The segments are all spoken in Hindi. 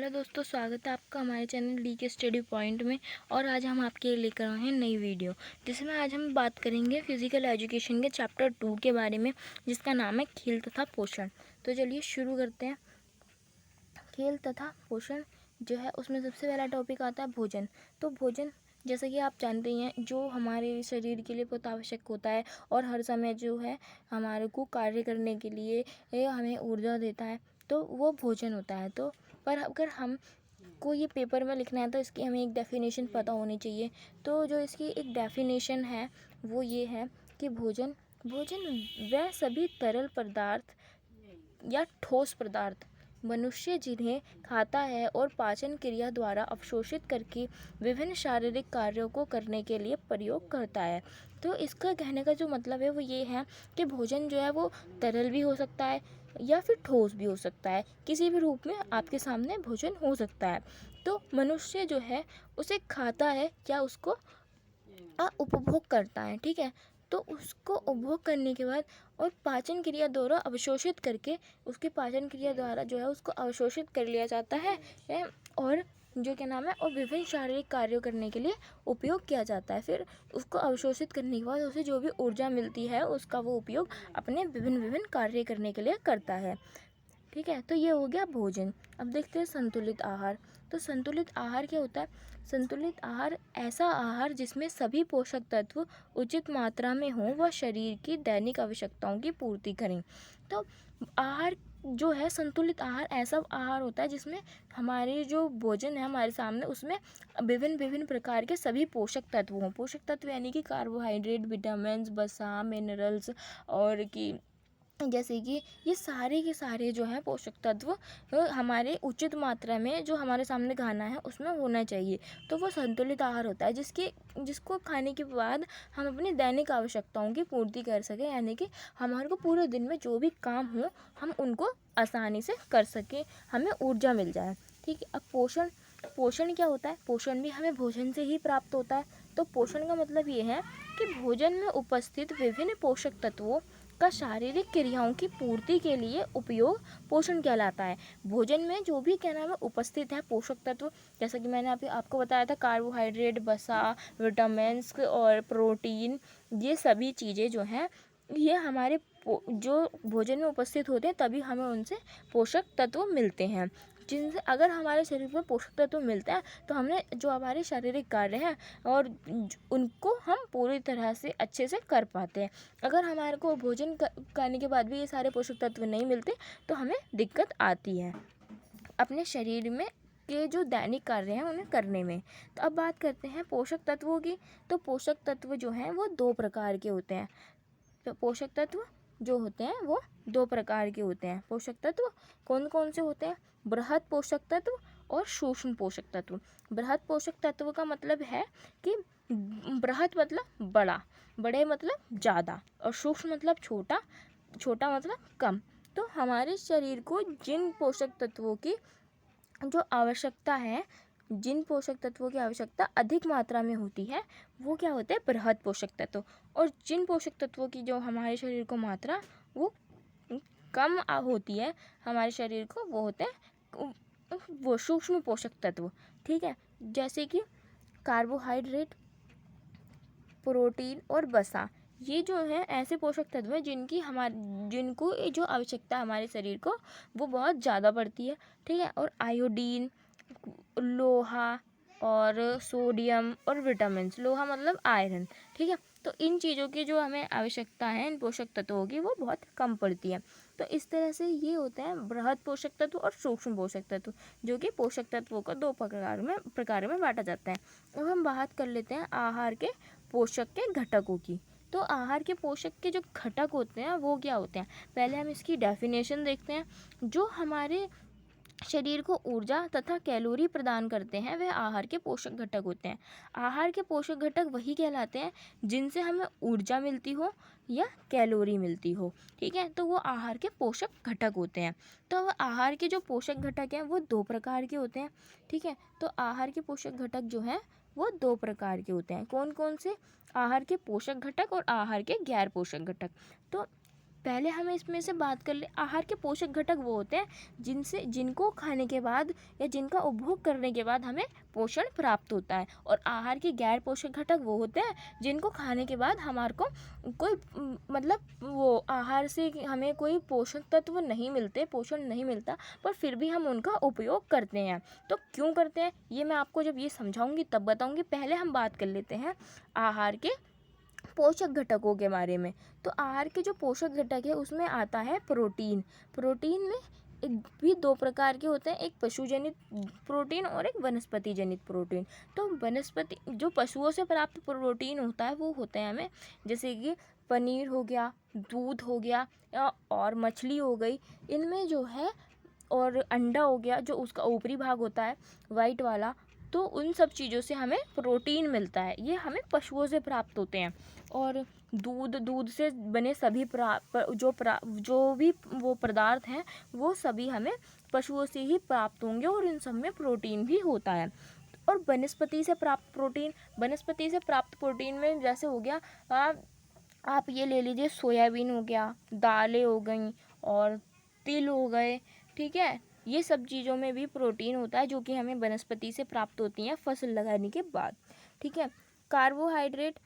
हेलो दोस्तों, स्वागत है आपका हमारे चैनल डी के स्टडी पॉइंट में। और आज हम आपके लिए लेकर आए हैं नई वीडियो, जिसमें आज हम बात करेंगे फिजिकल एजुकेशन के चैप्टर 2 के बारे में, जिसका नाम है खेल तथा पोषण। तो चलिए शुरू करते हैं। खेल तथा पोषण जो है, उसमें सबसे पहला टॉपिक आता है भोजन। तो भोजन, जैसा कि आप जानते ही हैं, जो हमारे शरीर के लिए बहुत आवश्यक होता है और हर समय जो है हमारे को कार्य करने के लिए हमें ऊर्जा देता है, तो वो भोजन होता है। तो पर अगर हम को ये पेपर में लिखना है तो इसकी हमें एक डेफिनेशन पता होनी चाहिए। तो जो इसकी एक डेफिनेशन है वो ये है कि भोजन भोजन वह सभी तरल पदार्थ या ठोस पदार्थ मनुष्य जिन्हें खाता है और पाचन क्रिया द्वारा अवशोषित करके विभिन्न शारीरिक कार्यों को करने के लिए प्रयोग करता है। तो इसका कहने का जो मतलब है वो ये है कि भोजन जो है वो तरल भी हो सकता है या फिर ठोस भी हो सकता है, किसी भी रूप में आपके सामने भोजन हो सकता है। तो मनुष्य जो है उसे खाता है या उसको उपभोग करता है, ठीक है। तो उसको उपभोग करने के बाद और पाचन क्रिया द्वारा अवशोषित करके, उसके पाचन क्रिया द्वारा जो है उसको अवशोषित कर लिया जाता है और जो क्या नाम है, और विभिन्न शारीरिक कार्यों करने के लिए उपयोग किया जाता है। फिर उसको अवशोषित करने के बाद उसे जो भी ऊर्जा मिलती है उसका वो उपयोग अपने विभिन्न विभिन्न कार्य करने के लिए करता है, ठीक है। तो ये हो गया भोजन। अब देखते हैं संतुलित आहार। तो संतुलित आहार क्या होता है? संतुलित आहार ऐसा आहार जिसमें सभी पोषक तत्व उचित मात्रा में हों व शरीर की दैनिक आवश्यकताओं की पूर्ति करें। तो आहार जो है, संतुलित आहार ऐसा आहार होता है जिसमें हमारे जो भोजन है हमारे सामने, उसमें विभिन्न विभिन्न प्रकार के सभी पोषक तत्व हों। पोषक तत्व यानी कि कार्बोहाइड्रेट, विटामिन्स, वसा, मिनरल्स, और कि जैसे कि ये सारे के सारे जो हैं पोषक तत्व हमारे उचित मात्रा में जो हमारे सामने खाना है उसमें होना चाहिए। तो वो संतुलित आहार होता है जिसको खाने के बाद हम अपनी दैनिक आवश्यकताओं की पूर्ति कर सकें, यानी कि हमारे को पूरे दिन में जो भी काम हो हम उनको आसानी से कर सकें, हमें ऊर्जा मिल जाए, ठीक है। अब पोषण पोषण क्या होता है? पोषण भी हमें भोजन से ही प्राप्त होता है। तो पोषण का मतलब ये है कि भोजन में उपस्थित विभिन्न पोषक तत्वों का शारीरिक क्रियाओं की पूर्ति के लिए उपयोग पोषण कहलाता है। भोजन में जो भी क्या नाम है उपस्थित है पोषक तत्व, जैसा कि मैंने अभी आपको बताया था, कार्बोहाइड्रेट, वसा, विटामिन्स और प्रोटीन, ये सभी चीज़ें जो हैं ये हमारे जो भोजन में उपस्थित होते हैं तभी हमें उनसे पोषक तत्व मिलते हैं, जिनसे अगर हमारे शरीर में पोषक तत्व मिलता है तो हमने जो हमारे शारीरिक कार्य हैं और उनको हम पूरी तरह से अच्छे से कर पाते हैं। अगर हमारे को भोजन करने के बाद भी ये सारे पोषक तत्व नहीं मिलते तो हमें दिक्कत आती है अपने शरीर में के जो दैनिक कार्य हैं उन्हें करने में। तो अब बात करते हैं पोषक तत्वों की। तो पोषक तत्व जो हैं वो दो प्रकार के होते हैं। तो पोषक तत्व जो होते हैं वो दो प्रकार के होते हैं। पोषक तत्व कौन कौन से होते हैं? बृहद पोषक तत्व और सूक्ष्म पोषक तत्व। बृहद पोषक तत्व का मतलब है कि बृहद मतलब बड़ा, बड़े मतलब ज़्यादा, और सूक्ष्म मतलब छोटा, छोटा मतलब कम। तो हमारे शरीर को जिन पोषक तत्वों की जो आवश्यकता है, जिन पोषक तत्वों की आवश्यकता अधिक मात्रा में होती है वो क्या होते हैं? बृहद पोषक तत्व। और जिन पोषक तत्वों की जो हमारे शरीर को मात्रा वो कम होती है हमारे शरीर को, वो होते हैं वो सूक्ष्म पोषक तत्व, ठीक है। जैसे कि कार्बोहाइड्रेट, प्रोटीन और वसा, ये जो है ऐसे पोषक तत्व हैं जिनको जो आवश्यकता हमारे शरीर को वो बहुत ज़्यादा पड़ती है, ठीक है। और आयोडीन, लोहा और सोडियम और विटामिन्स, लोहा मतलब आयरन, ठीक है। तो इन चीज़ों की जो हमें आवश्यकता है इन पोषक तत्वों की वो बहुत कम पड़ती है। तो इस तरह से ये होते हैं बृहद पोषक तत्व और सूक्ष्म पोषक तत्व, जो कि पोषक तत्वों को दो प्रकार में बांटा जाता है। अब हम बात कर लेते हैं आहार के पोषक के घटकों की। तो आहार के पोषक के जो घटक होते हैं वो क्या होते हैं? पहले हम इसकी डेफिनेशन देखते हैं। जो हमारे शरीर को ऊर्जा तथा कैलोरी प्रदान करते हैं वह आहार के पोषक घटक होते हैं। आहार के पोषक घटक वही कहलाते हैं जिनसे हमें ऊर्जा मिलती हो या कैलोरी मिलती हो, ठीक है। तो वो आहार के पोषक घटक होते हैं। तो अब आहार के जो पोषक घटक हैं वो दो प्रकार के होते हैं, ठीक है। तो आहार के पोषक घटक जो हैं वो दो प्रकार के होते हैं। कौन कौन से? आहार के पोषक घटक और आहार के गैर पोषक घटक। तो पहले हमें इसमें से बात कर ले। आहार के पोषक घटक वो होते हैं जिनको खाने के बाद या जिनका उपभोग करने के बाद हमें पोषण प्राप्त होता है, और आहार के गैर पोषक घटक वो होते हैं जिनको खाने के बाद हमारे को कोई मतलब वो आहार से हमें कोई पोषक तत्व नहीं मिलते, पोषण नहीं मिलता, पर फिर भी हम उनका उपयोग करते हैं। तो क्यों करते हैं ये मैं आपको जब ये समझाऊंगी तब बताऊंगी। पहले हम बात कर लेते हैं आहार के पोषक घटकों के बारे में। तो आहार के जो पोषक घटक है उसमें आता है प्रोटीन। प्रोटीन में भी दो प्रकार के होते हैं, एक पशु जनित प्रोटीन और एक वनस्पति जनित प्रोटीन। तो वनस्पति जो पशुओं से प्राप्त प्रोटीन होता है वो होते हैं हमें, जैसे कि पनीर हो गया, दूध हो गया और मछली हो गई, इनमें जो है, और अंडा हो गया जो उसका ऊपरी भाग होता है वाइट वाला, तो उन सब चीज़ों से हमें प्रोटीन मिलता है, ये हमें पशुओं से प्राप्त होते हैं। और दूध से बने सभी जो भी वो पदार्थ हैं वो सभी हमें पशुओं से ही प्राप्त होंगे, और इन सब में प्रोटीन भी होता है। और वनस्पति से प्राप्त प्रोटीन में जैसे हो गया, आप ये ले लीजिए, सोयाबीन हो गया, दालें हो गई और तिल हो गए, ठीक है। ये सब चीज़ों में भी प्रोटीन होता है जो कि हमें वनस्पति से प्राप्त होती हैं फसल लगाने के बाद, ठीक है। कार्बोहाइड्रेट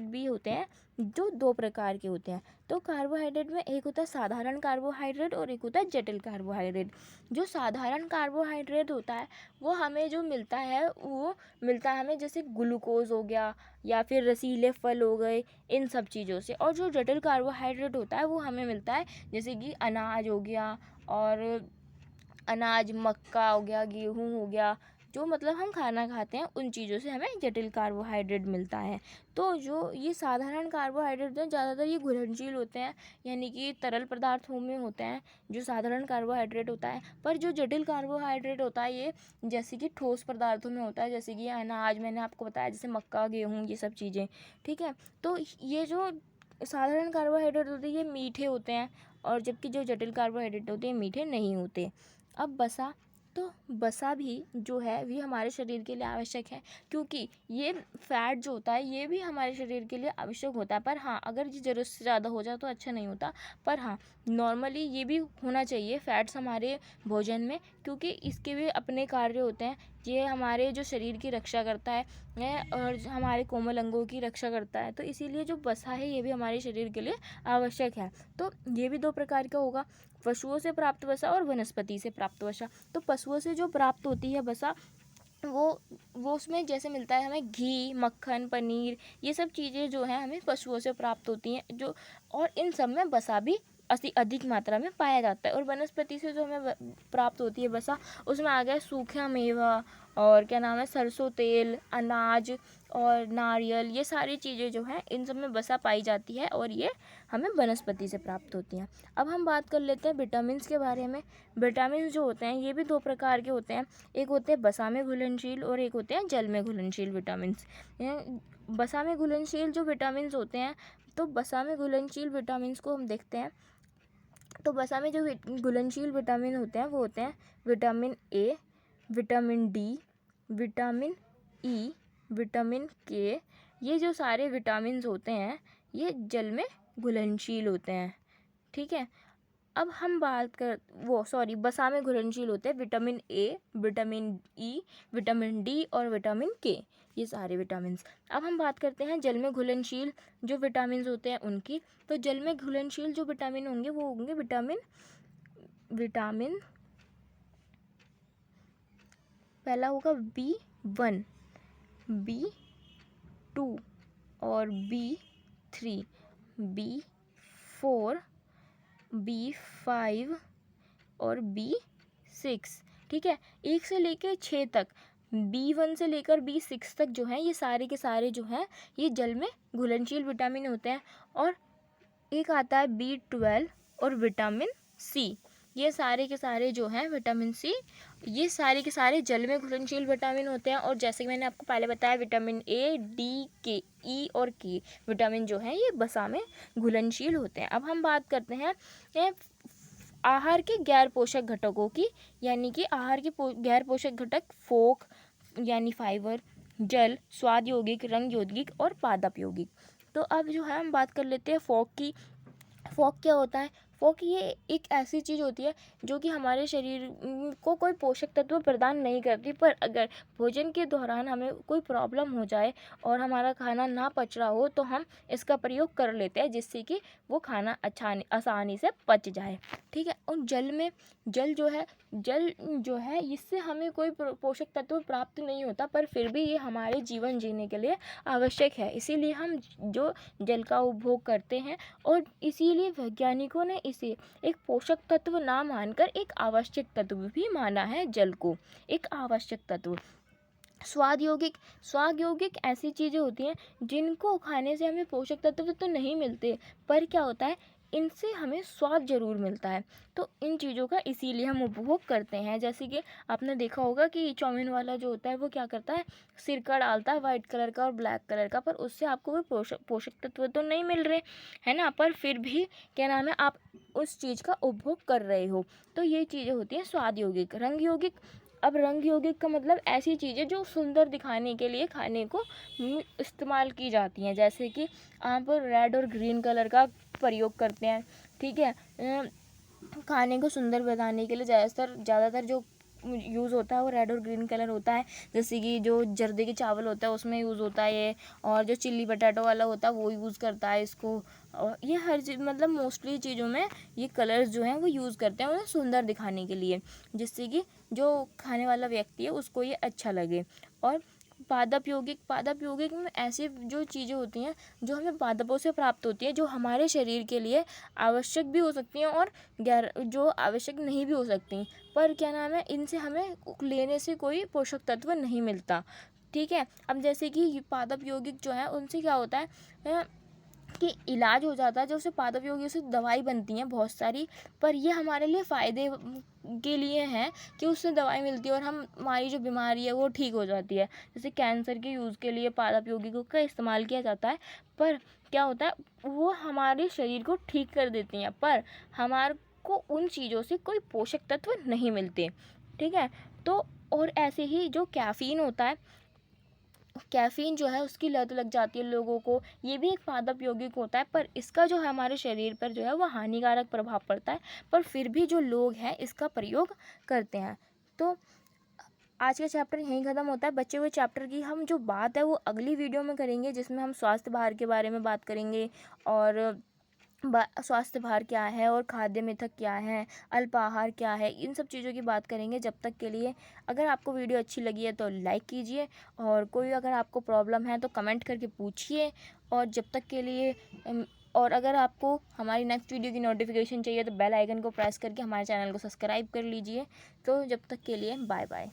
भी होते हैं जो दो प्रकार के होते हैं। तो कार्बोहाइड्रेट में एक होता है साधारण कार्बोहाइड्रेट और एक होता है जटिल कार्बोहाइड्रेट। जो साधारण कार्बोहाइड्रेट होता है वो हमें जो मिलता है वो मिलता है हमें जैसे ग्लूकोज हो गया या फिर रसीले फल हो गए, इन सब चीज़ों से। और जो जटिल कार्बोहाइड्रेट होता है वो हमें मिलता है जैसे कि अनाज हो गया, और अनाज मक्का हो गया, गेहूँ हो गया, जो मतलब हम खाना खाते हैं उन चीज़ों से हमें जटिल कार्बोहाइड्रेट मिलता है। तो जो ये साधारण कार्बोहाइड्रेट हैं ज़्यादातर ये घुलनशील होते हैं, यानी कि तरल पदार्थों में होते हैं जो साधारण कार्बोहाइड्रेट होता है। पर जो जटिल कार्बोहाइड्रेट होता है ये जैसे कि ठोस पदार्थों में होता है, जैसे कि अनाज मैंने आपको बताया, जैसे मक्का, गेहूँ, ये सब चीज़ें, ठीक है। तो ये जो साधारण कार्बोहाइड्रेट होते हैं ये मीठे होते हैं, और जबकि जो जटिल कार्बोहाइड्रेट होते हैं मीठे नहीं होते। अब बसा भी जो है भी हमारे शरीर के लिए आवश्यक है, क्योंकि ये फैट जो होता है ये भी हमारे शरीर के लिए आवश्यक होता है। पर हाँ, अगर ये ज़रूरत से ज़्यादा हो जाए तो अच्छा नहीं होता। पर हाँ, नॉर्मली ये भी होना चाहिए फैट्स हमारे भोजन में, क्योंकि इसके भी अपने कार्य होते हैं। ये हमारे जो शरीर की रक्षा करता है और हमारे कोमल अंगों की रक्षा करता है, तो इसीलिए जो वसा है ये भी हमारे शरीर के लिए आवश्यक है। तो ये भी दो प्रकार का होगा, पशुओं से प्राप्त वसा और वनस्पति से प्राप्त वसा। तो पशुओं से जो प्राप्त होती है वसा वो उसमें जैसे मिलता है हमें घी, मक्खन, पनीर, ये सब चीज़ें जो हैं हमें पशुओं से प्राप्त होती हैं, जो और इन सब में वसा भी अधिक मात्रा में पाया जाता है। और वनस्पति से जो हमें प्राप्त होती है वसा, उसमें आ गया सूखा मेवा और क्या नाम है, सरसों तेल, अनाज और नारियल, ये सारी चीज़ें जो हैं इन सब में वसा पाई जाती है, और ये हमें वनस्पति से प्राप्त होती हैं। अब हम बात कर लेते हैं विटामिन्स के बारे में। विटामिन जो होते हैं ये भी दो प्रकार के होते हैं, एक होते हैं वसा में घुलनशील और एक होते हैं जल में घुलनशील विटामिन्स। वसा में घुलनशील जो विटामिन्स होते हैं, तो वसा में घुलनशील विटामिन्स को हम देखते हैं। तो वसा में जो घुलनशील विटामिन होते हैं वो होते हैं vitamin A, vitamin D, vitamin E, vitamin के। ये जो सारे विटामिन्स होते हैं ये जल में घुलनशील होते हैं, ठीक है। अब हम बात कर वसा में घुलनशील होते हैं vitamin A, vitamin E, vitamin D और विटामिन के, ये सारे विटामिन्स। अब हम बात करते हैं जल में घुलनशील जो विटामिन्स होते हैं उनकी। तो जल में घुलनशील जो विटामिन होंगे वो होंगे विटामिन पहला होगा B1, B2 और B3, B4, B5 और B6, ठीक है। 1 से लेकर 6 तक, B1 से लेकर B6 तक जो है ये सारे के सारे जो हैं ये जल में घुलनशील विटामिन होते हैं। और एक आता है B12 और विटामिन सी, ये सारे के सारे जो हैं विटामिन सी, ये सारे के सारे जल में घुलनशील विटामिन होते हैं। और जैसे कि मैंने आपको पहले बताया विटामिन ए, डी, के, ई और के विटामिन जो हैं ये वसा में घुलनशील होते हैं। अब हम बात करते हैं आहार के गैर पोषक घटकों की, यानी कि आहार के गैर पोषक घटक फोक यानी फाइबर, जल, स्वाद यौगिक, रंग यौगिक और पादप यौगिक। तो अब जो है हम बात कर लेते हैं फोक की। फॉग क्या होता है? फॉग ये एक ऐसी चीज़ होती है जो कि हमारे शरीर को कोई पोषक तत्व प्रदान नहीं करती, पर अगर भोजन के दौरान हमें कोई प्रॉब्लम हो जाए और हमारा खाना ना पच रहा हो तो हम इसका प्रयोग कर लेते हैं, जिससे कि वो खाना आसानी से पच जाए। ठीक है। और जल जो है इससे हमें कोई पोषक तत्व प्राप्त नहीं होता, पर फिर भी ये हमारे जीवन जीने के लिए आवश्यक है। इसीलिए हम जो जल का उपभोग करते हैं, और इसीलिए वैज्ञानिकों ने इसे एक पोषक तत्व ना मानकर एक आवश्यक तत्व भी माना है जल को, एक आवश्यक तत्व। स्वाद यौगिक ऐसी चीज़ें होती हैं जिनको खाने से हमें पोषक तत्व तो नहीं मिलते, पर क्या होता है, इनसे हमें स्वाद ज़रूर मिलता है। तो इन चीज़ों का इसीलिए हम उपभोग करते हैं। जैसे कि आपने देखा होगा कि चाउमीन वाला जो होता है वो क्या करता है, सिरका डालता है वाइट कलर का और ब्लैक कलर का, पर उससे आपको कोई पोषक तत्व तो नहीं मिल रहे, है ना, पर फिर भी क्या नाम है, आप उस चीज़ का उपभोग कर रहे हो। तो ये चीज़ें होती हैं स्वाद यौगिक। रंग यौगिक, अब रंग यौगिक का मतलब ऐसी चीज़ें जो सुंदर दिखाने के लिए खाने को इस्तेमाल की जाती हैं। जैसे कि आप रेड और ग्रीन कलर का प्रयोग करते हैं। ठीक है। खाने को सुंदर बनाने के लिए ज़्यादातर जो यूज़ होता है वो रेड और ग्रीन कलर होता है। जैसे कि जो जर्दे के चावल होता है उसमें यूज़ होता है ये, और जो चिल्ली पटाटो वाला होता है वो यूज़ करता है इसको। और ये हर चीज़ मतलब मोस्टली चीज़ों में ये कलर्स जो हैं वो यूज़ करते हैं उन्हें सुंदर दिखाने के लिए, जिससे कि जो खाने वाला व्यक्ति है उसको ये अच्छा लगे। और पादप यौगिक में ऐसी जो चीज़ें होती हैं जो हमें पादपों से प्राप्त होती है, जो हमारे शरीर के लिए आवश्यक भी हो सकती हैं और जो आवश्यक नहीं भी हो सकती, पर क्या नाम है, इनसे हमें लेने से कोई पोषक तत्व नहीं मिलता। ठीक है। अब जैसे कि पादप यौगिक जो है उनसे क्या होता है कि इलाज हो जाता है, जो उससे पादप यौगिक से दवाई बनती हैं बहुत सारी, पर ये हमारे लिए फ़ायदे के लिए हैं कि उससे दवाई मिलती है और हमारी जो बीमारी है वो ठीक हो जाती है। जैसे कैंसर के यूज़ के लिए पादप यौगिकों का इस्तेमाल किया जाता है, पर क्या होता है, वो हमारे शरीर को ठीक कर देती हैं, पर हमारे को उन चीज़ों से कोई पोषक तत्व नहीं मिलते। ठीक है। तो और ऐसे ही जो कैफ़ीन होता है, कैफ़ीन जो है उसकी लत लग जाती है लोगों को, ये भी एक पादप यौगिक होता है, पर इसका जो है हमारे शरीर पर जो है वो हानिकारक प्रभाव पड़ता है, पर फिर भी जो लोग हैं इसका प्रयोग करते हैं। तो आज का चैप्टर यहीं ख़त्म होता है। बचे हुए चैप्टर की हम जो बात है वो अगली वीडियो में करेंगे, जिसमें हम स्वास्थ्य भार के बारे में बात करेंगे, और स्वास्थ्य भार क्या है और खाद्य मिथक क्या है, अल्पाहार क्या है, इन सब चीज़ों की बात करेंगे। जब तक के लिए अगर आपको वीडियो अच्छी लगी है तो लाइक कीजिए, और कोई अगर आपको प्रॉब्लम है तो कमेंट करके पूछिए। और जब तक के लिए और अगर आपको हमारी नेक्स्ट वीडियो की नोटिफिकेशन चाहिए तो बेल आइकन को प्रेस करके हमारे चैनल को सब्सक्राइब कर लीजिए। तो जब तक के लिए बाय बाय।